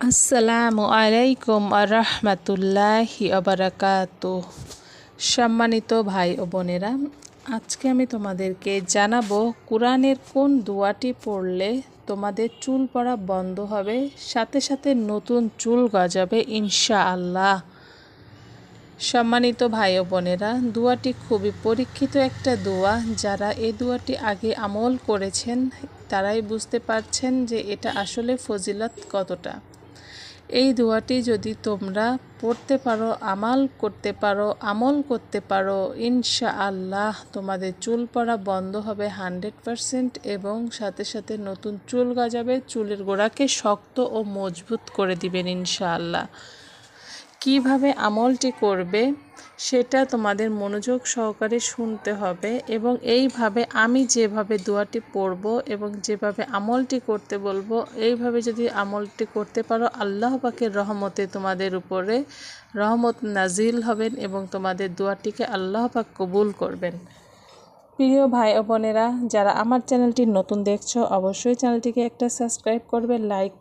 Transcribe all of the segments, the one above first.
আসসালামু আলাইকুম আরহামাতুল্লাহি আবরাকাতুহ। সম্মানিত ভাই ও বোনেরা, আজকে আমি তোমাদেরকে জানাবো কোরআনের কোন দোয়াটি পড়লে তোমাদের চুল পড়া বন্ধ হবে, সাথে সাথে নতুন চুল গজাবে ইনশাআল্লাহ। সম্মানিত ভাই ও বোনেরা, দোয়াটি খুবই পরীক্ষিত একটা দোয়া। যারা এই দোয়াটি আগে আমল করেছেন তারাই বুঝতে পারছেন যে এটা আসলে ফজিলত কতটা। এই দোয়াটি যদি তোমরা পড়তে পারো, আমল করতে পারো, ইনশাআল্লাহ তোমাদের চুল পড়া বন্ধ হবে 100% এবং সাথে সাথে নতুন চুল গজাবে, চুলের গোড়াকে শক্ত ও মজবুত করে দিবেন ইনশাআল্লাহ। কিভাবে আমলটি করবে সেটা তোমাদের মনোযোগ সহকারে শুনতে হবে এবং এইভাবে আমি যেভাবে দোয়াটি পড়ব এবং যেভাবে আমলটি করতে বলবো, এইভাবে যদি আমলটি করতে পারো, আল্লাহ পাকের রহমতে তোমাদের উপরে রহমত নাজিল হবেন এবং তোমাদের দোয়াটিকে আল্লাহ পাক কবুল করবেন। প্রিয় ভাই ও বোনেরা, যারা আমার চ্যানেলটি নতুন দেখছো অবশ্যই চ্যানেলটিকে একটা সাবস্ক্রাইব করবে, লাইক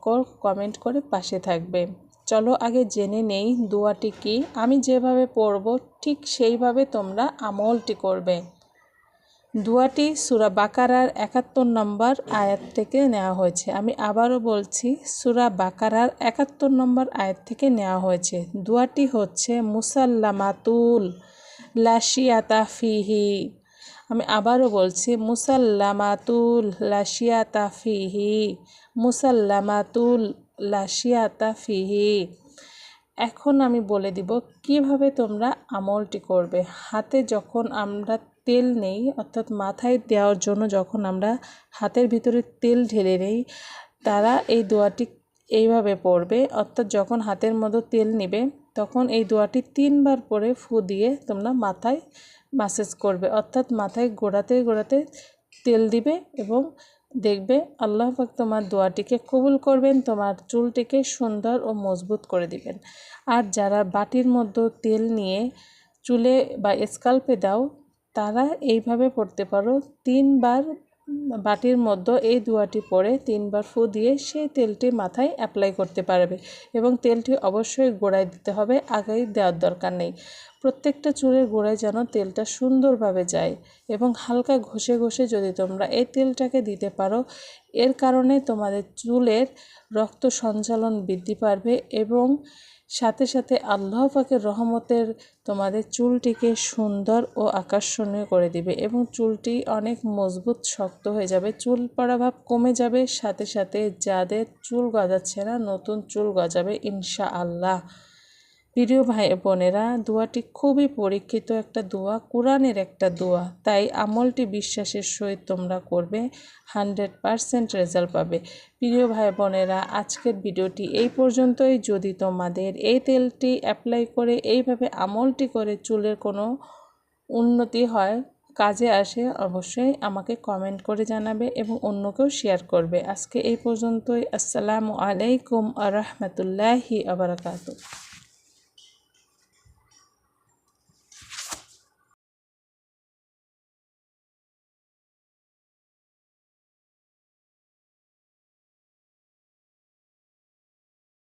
কমেন্ট করে পাশে থাকবে। চলো আগে জেনে নেই দোয়াটি কি। আমি যেভাবে পড়ব ঠিক সেইভাবে তোমরা আমলটি করবে। দোয়াটি সূরা বাকারার ৭১ নম্বর আয়াত থেকে নেওয়া হয়েছে। আমি আবারও বলছি, সূরা বাকারার ৭১ নম্বর আয়াত থেকে নেওয়া হয়েছে। দোয়াটি হচ্ছে মুসাল্লামাতুল লা শিয়াতা ফিহি। আমি আবারও বলছি, মুসাল্লামাতুল লা শিয়াতা ফিহি, মুসাল্লামাতুল লা শিয়াতা ফিহি। এখন আমি বলে দিব কিভাবে তোমরা আমলটি করবে। হাতে যখন আমরা তেল নেই, অর্থাৎ মাথায় দেওয়ার জন্য যখন আমরা হাতের ভিতরে তেল ঢেলে নেই, তারা এই দোয়াটি এইভাবে পড়বে। অর্থাৎ যখন হাতের মধ্যে তেল নেবে তখন এই দোয়াটি 3 বার পরে ফু দিয়ে তোমরা মাথায় ম্যাসেজ করবে, অর্থাৎ মাথায় গোড়াতে গোড়াতে তেল দিবে এবং দেখবে আল্লাহ পাক তোমার দোয়াটিকে কবুল করবেন, তোমার চুলটিকে সুন্দর ও মজবুত করে দিবেন। আর যারা বাটির মধ্যে তেল নিয়ে চুলে বা স্কাল্পে দাও, তারা এইভাবে পড়তে পারো। 3 বার বাটির মধ্যে এই দোয়াটি পড়ে 3 বার ফু দিয়ে সেই তেলটি মাথায় অ্যাপ্লাই করতে পারবে এবং তেলটি অবশ্যই গোড়ায় দিতে হবে, আগেই দেওয়ার দরকার নেই। প্রত্যেকটা চুলের গোড়ায় যেন তেলটা সুন্দরভাবে যায় এবং হালকা ঘষে ঘষে যদি তোমরা এই তেলটাকে দিতে পারো, এর কারণে তোমাদের চুলের রক্ত সঞ্চালন বৃদ্ধি পাবে এবং সাথে সাথে আল্লাহ পাকের রহমতের তোমাদের চুলটিকে সুন্দর ও আকর্ষণীয় করে দিবে এবং চুলটি অনেক মজবুত শক্ত হয়ে যাবে, চুল পড়া ভাব কমে যাবে। সাথে সাথে যাদের চুল গজাচ্ছে না, নতুন চুল গজাবে ইনশাআল্লাহ। প্রিয় ভাই বোনেরা, দোয়াটি খুবই পরীক্ষিত একটা দোয়া, কোরআনের একটা দোয়া, তাই আমলটি বিশ্বাসের সহিত তোমরা করবে, 100% রেজাল্ট পাবে। প্রিয় ভাই বোনেরা, আজকের ভিডিওটি এই পর্যন্তই। যদি তোমাদের এই তেলটি অ্যাপ্লাই করে এইভাবে আমলটি করে চুলের কোনো উন্নতি হয়, কাজে আসে, অবশ্যই আমাকে কমেন্ট করে জানাবে এবং অন্যকেও শেয়ার করবে। আজকে এই পর্যন্তই। আসসালামু আলাইকুম আরহামাতুল্লাহি আবরাকাতুহ।